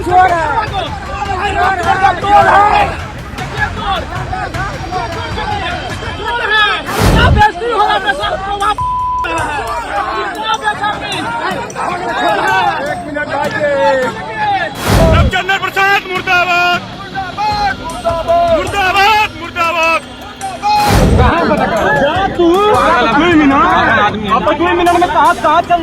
रामचंद्र प्रसाद मुर्दाबाद मुर्दाबाद मुर्दाबाद। तू 2 मिनट में कहाँ चल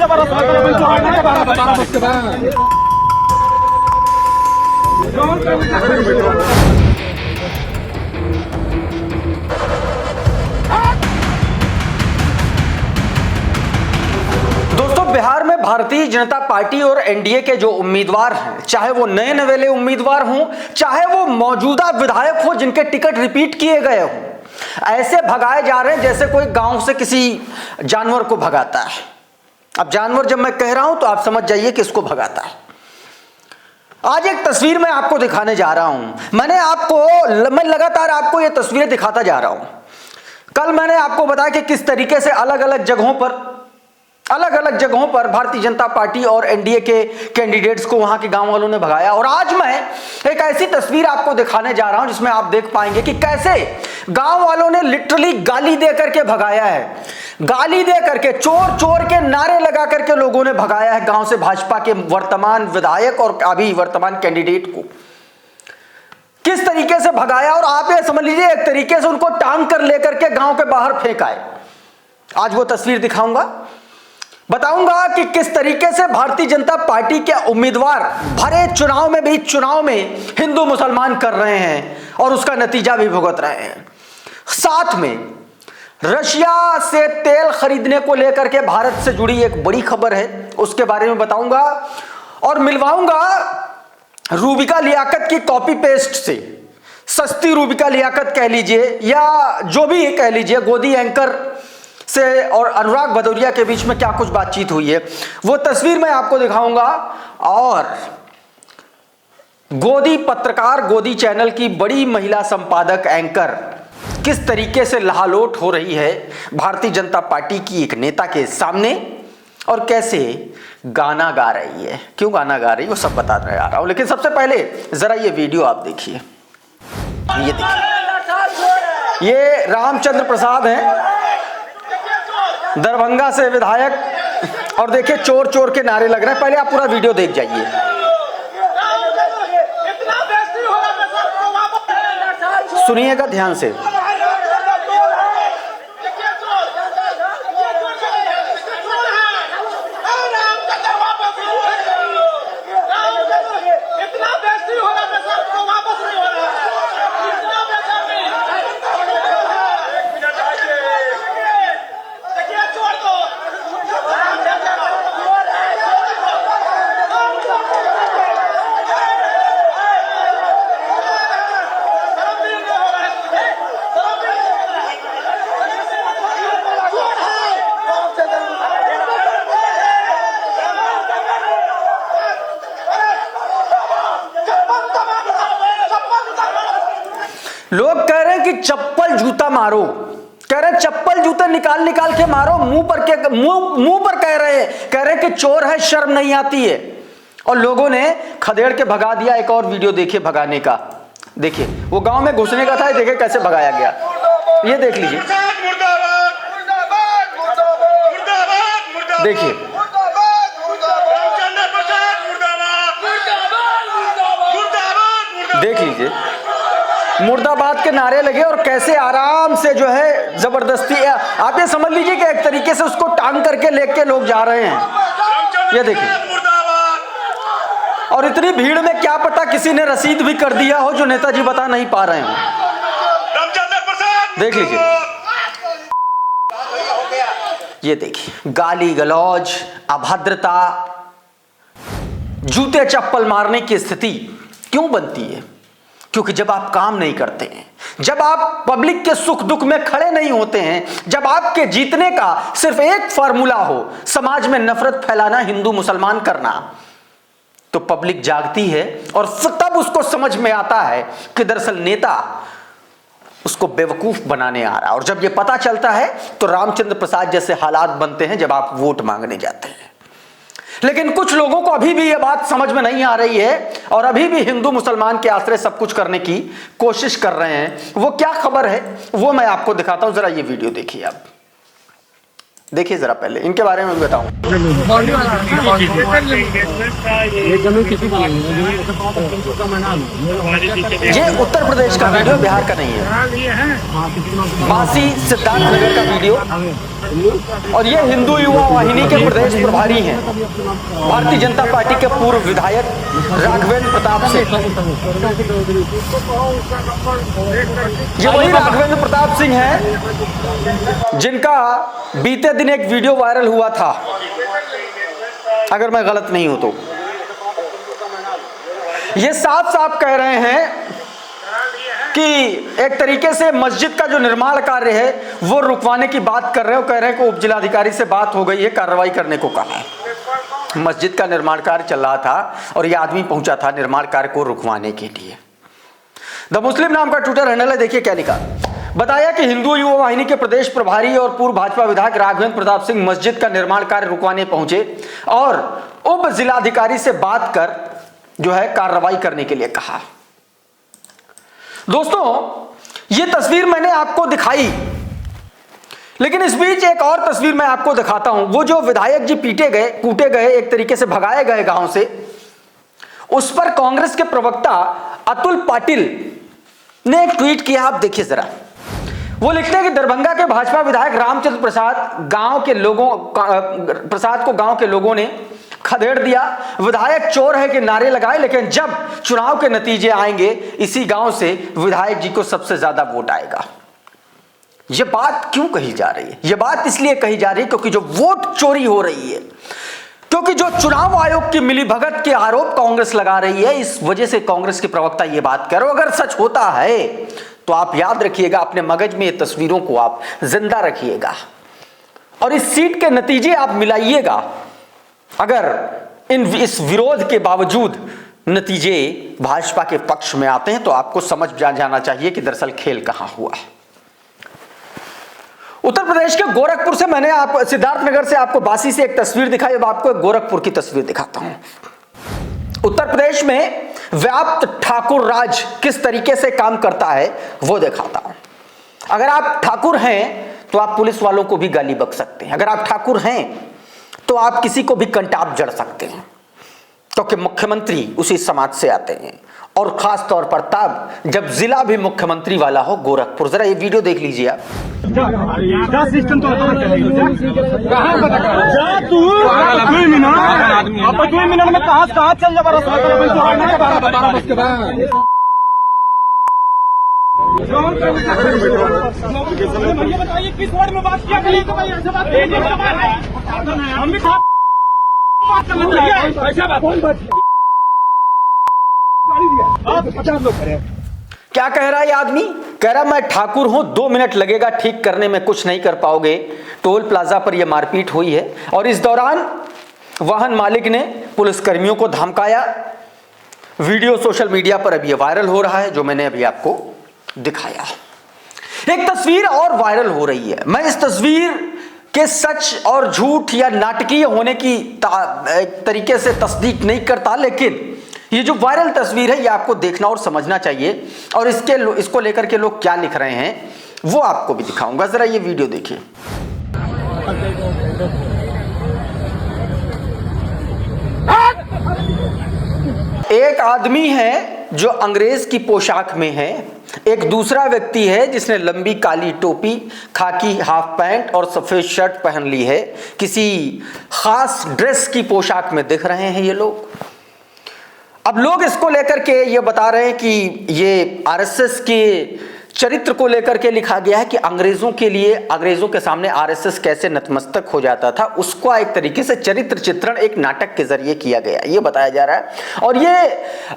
दोस्तों, बिहार में भारतीय जनता पार्टी और एनडीए के जो उम्मीदवार हैं, चाहे वो नए नवेले उम्मीदवार हों, चाहे वो मौजूदा विधायक हो जिनके टिकट रिपीट किए गए हों, ऐसे भगाए जा रहे हैं जैसे कोई गांव से किसी जानवर को भगाता है। अब जानवर जब मैं कह रहा हूं तो आप समझ जाइए किसको भगाता है। आज एक तस्वीर मैं आपको दिखाने जा रहा हूं। मैं लगातार आपको ये तस्वीरें दिखाता जा रहा हूं। कल मैंने आपको बताया कि किस तरीके से अलग अलग जगहों पर भारतीय जनता पार्टी और एनडीए के कैंडिडेट्स को वहां के गांव वालों ने भगाया। और आज मैं एक ऐसी तस्वीर आपको दिखाने जा रहा हूं जिसमें आप देख पाएंगे कि कैसे गांव वालों ने लिटरली गाली दे करके भगाया है। गाली दे करके, चोर चोर के नारे लगा करके लोगों ने भगाया है गांव से भाजपा के वर्तमान विधायक और अभी वर्तमान कैंडिडेट को। किस तरीके से भगाया, और आप ये समझ लीजिए एक तरीके से उनको टांग कर लेकर के गांव के बाहर फेंकाए। आज वो तस्वीर दिखाऊंगा, बताऊंगा कि किस तरीके से भारतीय जनता पार्टी के उम्मीदवार भरे चुनाव में हिंदू मुसलमान कर रहे हैं और उसका नतीजा भी भुगत रहे हैं। साथ में रशिया से तेल खरीदने को लेकर के भारत से जुड़ी एक बड़ी खबर है, उसके बारे में बताऊंगा और मिलवाऊंगा रूबिका लियाकत की कॉपी पेस्ट से। सस्ती रूबिका लियाकत कह लीजिए या जो भी कह लीजिए, गोदी एंकर से और अनुराग भदौरिया के बीच में क्या कुछ बातचीत हुई है वो तस्वीर मैं आपको दिखाऊंगा। और गोदी पत्रकार, गोदी चैनल की बड़ी महिला संपादक एंकर किस तरीके से लहालोट हो रही है भारतीय जनता पार्टी की एक नेता के सामने और कैसे गाना गा रही है। क्यों गाना गा रही है वो सब बताने आ रहा हूं, लेकिन सबसे पहले जरा ये वीडियो आप देखिए। ये देखिए, ये रामचंद्र प्रसाद हैं, दरभंगा से विधायक, और देखिए चोर चोर के नारे लग रहे हैं। पहले आप पूरा वीडियो देख जाइए। सुनिएगा ध्यान से। लोग कह रहे हैं कि चप्पल जूता मारो, कह रहे हैं चप्पल जूते निकाल निकाल के मारो, मुंह पर कह रहे हैं कि चोर है, शर्म नहीं आती है। और लोगों ने खदेड़ के भगा दिया। एक और वीडियो देखिए भगाने का। देखिए वो गांव में घुसने का था, देखिए कैसे भगाया गया। ये देख लीजिए, देखिए देख लीजिए, मुर्दाबाद के नारे लगे और कैसे आराम से जो है जबरदस्ती, आप ये समझ लीजिए कि एक तरीके से उसको टांग करके लेके लोग जा रहे हैं। ये देखिए, और इतनी भीड़ में क्या पता किसी ने रसीद भी कर दिया हो जो नेताजी बता नहीं पा रहे हैं। देख लीजिए, ये देखिए गाली गलौज, अभद्रता, जूते चप्पल मारने की स्थिति क्यों बनती है? क्योंकि जब आप काम नहीं करते हैं, जब आप पब्लिक के सुख दुख में खड़े नहीं होते हैं, जब आपके जीतने का सिर्फ एक फार्मूला हो, समाज में नफरत फैलाना, हिंदू मुसलमान करना, तो पब्लिक जागती है और तब उसको समझ में आता है कि दरअसल नेता उसको बेवकूफ बनाने आ रहा है। और जब ये पता चलता है तो रामचंद्र प्रसाद जैसे हालात बनते हैं जब आप वोट मांगने जाते हैं। लेकिन कुछ लोगों को अभी भी यह बात समझ में नहीं आ रही है और अभी भी हिंदू मुसलमान के आश्रय सब कुछ करने की कोशिश कर रहे हैं। वो क्या खबर है वो मैं आपको दिखाता हूं, जरा ये वीडियो देखिए। आप देखिए जरा, पहले इनके बारे में भी बताऊं। ये उत्तर प्रदेश का वीडियो, बिहार का नहीं है। बासी सिद्धार्थनगर का वीडियो। और ये हिंदू युवा वाहिनी के प्रदेश प्रभारी हैं, भारतीय जनता पार्टी के पूर्व विधायक राघवेंद्र प्रताप सिंह। ये वही राघवेंद्र प्रताप सिंह हैं जिनका बीते दिन एक वीडियो वायरल हुआ था, अगर मैं गलत नहीं हूं तो। ये साफ साफ कह रहे हैं कि एक तरीके से मस्जिद का जो निर्माण कार्य है वो रुकवाने की बात कर रहे हो। कह रहे हैं कि उप जिलाधिकारी से बात हो गई है, कार्रवाई करने को कहा है। मस्जिद का निर्माण कार्य चल रहा था और ये आदमी पहुंचा था निर्माण कार्य को रुकवाने के लिए। द मुस्लिम नाम का ट्विटर हैंडल है, देखिए क्या लिखा। बताया कि हिंदू युवा वाहिनी के प्रदेश प्रभारी और पूर्व भाजपा विधायक राघवेंद्र प्रताप सिंह मस्जिद का निर्माण कार्य रुकवाने पहुंचे और उप जिलाधिकारी से बात कर जो है कार्रवाई करने के लिए कहा। दोस्तों, यह तस्वीर मैंने आपको दिखाई, लेकिन इस बीच एक और तस्वीर मैं आपको दिखाता हूं। वो जो विधायक जी पीटे गए, कूटे गए, एक तरीके से भगाए गए गांव से, उस पर कांग्रेस के प्रवक्ता अतुल पाटिल ने एक ट्वीट किया। आप देखिए जरा। वो लिखते हैं कि दरभंगा के भाजपा विधायक रामचंद्र प्रसाद को गांव के लोगों ने खदेड़ दिया। विधायक चोर है कि नारे लगाए, लेकिन जब चुनाव के नतीजे आएंगे इसी गांव से विधायक जी को सबसे ज्यादा वोट आएगा। यह बात क्यों कही जा रही है? यह बात इसलिए कही जा रही है क्योंकि जो वोट चोरी हो रही है, क्योंकि जो चुनाव आयोग की मिलीभगत के आरोप कांग्रेस लगा रही है, इस वजह से कांग्रेस के प्रवक्ता यह बात कर रहे हो। अगर सच होता है तो आप याद रखिएगा, अपने मगज में ये तस्वीरों को आप जिंदा रखिएगा और इस सीट के नतीजे आप मिलाइएगा। अगर इस विरोध के बावजूद नतीजे भाजपा के पक्ष में आते हैं तो आपको समझ जाना चाहिए कि दरअसल खेल कहां हुआ है। उत्तर प्रदेश के गोरखपुर से मैंने सिद्धार्थनगर से आपको बासी से एक तस्वीर दिखाई, अब आपको गोरखपुर की तस्वीर दिखाता हूं। उत्तर प्रदेश में व्याप्त ठाकुर राज किस तरीके से काम करता है वो दिखाता हूं। अगर आप ठाकुर हैं तो आप पुलिस वालों को भी गाली बक सकते हैं। अगर आप ठाकुर हैं तो आप किसी को भी कंटाप जड़ सकते हैं, क्योंकि मुख्यमंत्री उसी समाज से आते हैं, और खास तौर पर तब जब जिला भी मुख्यमंत्री वाला हो गोरखपुर। जरा ये वीडियो देख लीजिए आप। सिस्टम तो दो मिनट में कहाँ चल बताइए किस वर्ड में बात किया? हम भी क्या कह रहा है ये आदमी? कह रहा मैं ठाकुर हूं, 2 मिनट लगेगा ठीक करने में, कुछ नहीं कर पाओगे। टोल प्लाजा पर यह मारपीट हुई है और इस दौरान वाहन मालिक ने पुलिसकर्मियों को धमकाया। वीडियो सोशल मीडिया पर अभी वायरल हो रहा है, जो मैंने अभी आपको दिखाया। एक तस्वीर और वायरल हो रही है। मैं इस तस्वीर के सच और झूठ या नाटकीय होने की एक तरीके से तस्दीक नहीं करता, लेकिन ये जो वायरल तस्वीर है ये आपको देखना और समझना चाहिए, और इसको लेकर के लोग क्या लिख रहे हैं वो आपको भी दिखाऊंगा। जरा ये वीडियो देखिए। एक आदमी है जो अंग्रेज की पोशाक में है, एक दूसरा व्यक्ति है जिसने लंबी काली टोपी, खाकी हाफ पैंट और सफेद शर्ट पहन ली है। किसी खास ड्रेस की पोशाक में दिख रहे हैं ये लोग। अब लोग इसको लेकर के ये बता रहे हैं कि ये आरएसएस के चरित्र को लेकर के लिखा गया है कि अंग्रेजों के सामने आरएसएस कैसे नतमस्तक हो जाता था, उसको एक तरीके से चरित्र चित्रण एक नाटक के जरिए किया गया, ये बताया जा रहा है। और ये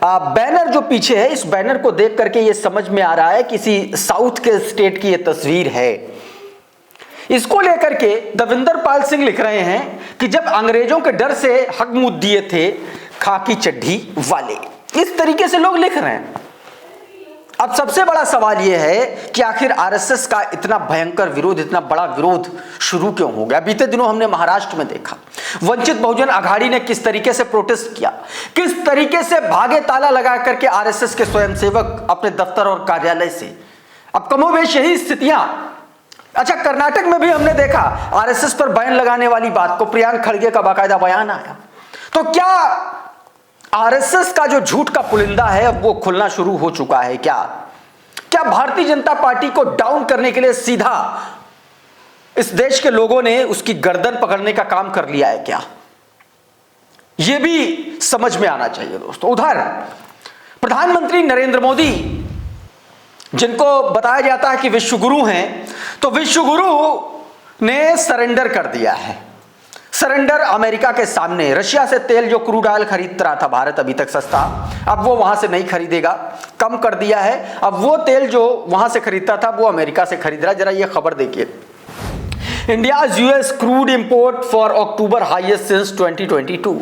बैनर जो पीछे है, इस बैनर को देख करके ये समझ में आ रहा है किसी साउथ के स्टेट की ये तस्वीर है। इसको लेकर के दविंदर पाल सिंह लिख रहे हैं कि जब अंग्रेजों के डर से हक मुद्द दिए थे खाकी चड्ढी वाले, इस तरीके से लोग लिख रहे हैं। अब सबसे बड़ा सवाल यह है कि आखिर आरएसएस का इतना भयंकर विरोध, इतना बड़ा विरोध शुरू क्यों हो गया। बीते दिनों हमने महाराष्ट्र में देखा वंचित बहुजन आघाड़ी ने किस तरीके से प्रोटेस्ट किया, किस तरीके से भागे ताला लगा करके आरएसएस के स्वयंसेवक अपने दफ्तर और कार्यालय से। अब कमोबेश यही स्थितियां। अच्छा, कर्नाटक में भी हमने देखा आरएसएस पर बैन लगाने वाली बात को प्रियांक खड़गे का बाकायदा बयान आया। तो क्या आरएसएस का जो झूठ का पुलिंदा है अब वो खुलना शुरू हो चुका है? क्या भारतीय जनता पार्टी को डाउन करने के लिए सीधा इस देश के लोगों ने उसकी गर्दन पकड़ने का काम कर लिया है क्या? यह भी समझ में आना चाहिए दोस्तों। उधर प्रधानमंत्री नरेंद्र मोदी, जिनको बताया जाता है कि विश्वगुरु हैं, तो विश्वगुरु ने सरेंडर कर दिया है। सरेंडर अमेरिका के सामने। रशिया से तेल जो क्रूड ऑयल खरीद रहा था भारत अभी तक सस्ता, अब वो वहां से नहीं खरीदेगा, कम कर दिया है। अब वो तेल जो वहां से खरीदता था वो अमेरिका से खरीद रहा है। जरा ये खबर देखिए, India's US crude import for October highest since 2022।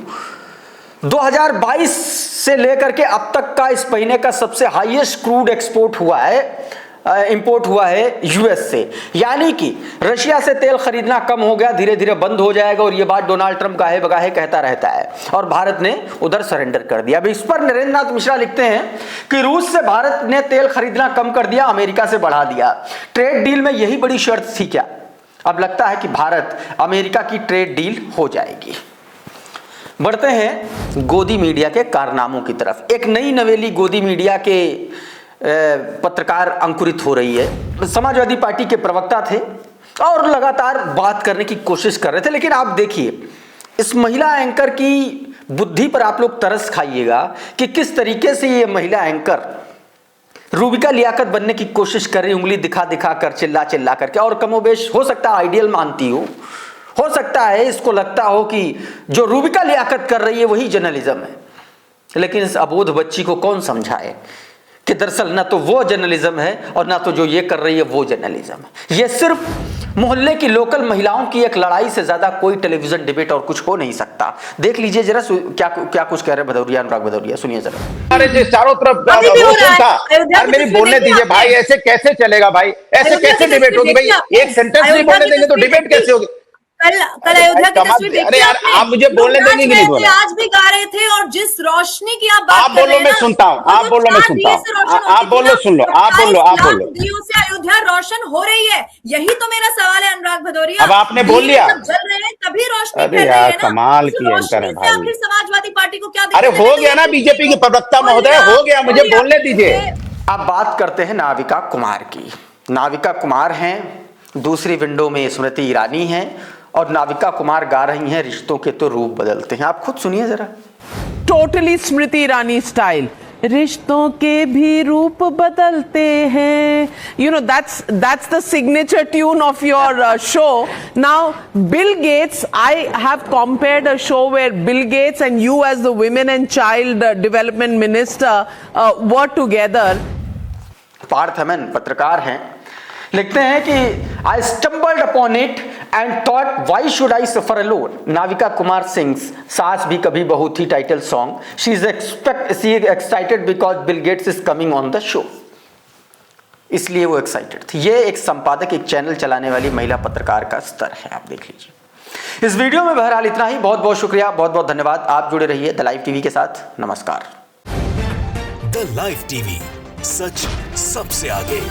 2022 से लेकर के अब तक का इस महीने का सबसे हाईएस्ट क्रूड एक्सपोर्ट हुआ है, इंपोर्ट हुआ है यूएस से। यानी कि रशिया से तेल खरीदना कम हो गया, धीरे धीरे बंद हो जाएगा। और ये बात डोनाल्ड ट्रंप गाहे बगाहे कहता रहता है, और भारत ने उधर सरेंडर कर दिया। अब इस पर नरेंद्र नाथ मिश्रा लिखते हैं कि रूस से भारत ने तेल खरीदना कम कर दिया, अमेरिका से बढ़ा दिया। ट्रेड डील में यही बड़ी शर्त थी क्या? अब लगता है कि भारत अमेरिका की ट्रेड डील हो जाएगी। बढ़ते हैं गोदी मीडिया के कारनामों की तरफ। एक नई नवेली गोदी मीडिया के पत्रकार अंकुरित हो रही है। समाजवादी पार्टी के प्रवक्ता थे और लगातार बात करने की कोशिश कर रहे थे, लेकिन आप देखिए इस महिला एंकर की बुद्धि पर आप लोग तरस खाइएगा कि किस तरीके से ये महिला एंकर रूबिका लियाकत बनने की कोशिश कर रही, उंगली दिखा दिखा कर, चिल्ला चिल्ला करके। और कमोबेश हो सकता है आइडियल मानती हो सकता है इसको लगता हो कि जो रूबिका लियाकत कर रही है वही जर्नलिज्म है, लेकिन इस अबोध बच्ची को कौन समझाए कि दरअसल ना तो वो जर्नलिज्म है और ना तो जो ये कर रही है वो जर्नलिज्म है। ये सिर्फ मोहल्ले की लोकल महिलाओं की एक लड़ाई से ज्यादा कोई टेलीविजन डिबेट और कुछ हो नहीं सकता। देख लीजिए जरा क्या कुछ कह रहे भदौरिया, अनुराग भदौरिया, सुनिए जरा। अरे चारों तरफ मेरी बोलने दीजिए भाई, ऐसे कैसे चलेगा भाई? ऐसे कैसे डिबेट होगी भाई? एक सेंटेंस नहीं बोलने देंगे तो डिबेट कैसे होगी? कल अयोध्या की तस्वीर देखी? अरे यार आप मुझे बोलने देंगे कि नहीं बोले? आज भी गा रहे थे, और जिस रोशनी की आप बात आप बोलो मैं सुनता हूँ, आप बोलो मैं सुनता हूँ, आप बोलो सुन लो, आप बोलो, आप बोलो। दियों से अयोध्या रोशन हो रही है, यही तो मेरा सवाल है अनुराग भदौरिया। अब आपने बोल लिया, जल रहे हैं तभी रोशनी। अरे यार कमाल की एंकर है भाई। आखिर समाजवादी पार्टी को क्या? अरे हो गया ना बीजेपी के प्रवक्ता महोदय, हो गया, मुझे बोलने दीजिए। अब बात करते हैं नाविका कुमार की। नाविका कुमार हैं, दूसरी विंडो में स्मृति ईरानी हैं, और नाविका कुमार गा रही हैं रिश्तों के तो रूप बदलते हैं। आप खुद सुनिए जरा। टोटली स्मृति ईरानी स्टाइल, रिश्तों के भी रूप बदलते हैं। You know, that's the signature tune of your show. Now, Bill Gates, I have compared a show where Bill Gates and you as the Women and Child Development Minister were together. Partha हेमन पत्रकार हैं, लिखते हैं कि I stumbled upon it and thought why should I suffer alone. Navika Kumar sings सास भी कभी बहू थी title song. She is excited because Bill Gates is coming on the show. इसलिए वो एक्साइटेड थी. ये एक संपादक, एक चैनल चलाने वाली महिला पत्रकार का स्तर है, आप देख लीजिए. इस वीडियो में बहरहाल इतना ही. बहुत बहुत शुक्रिया, बहुत बहुत धन्यवाद. आप जुड़े रहिए द लाइव टीवी के साथ. नमस्कार. द लाइव टीवी, सच सबसे आगे.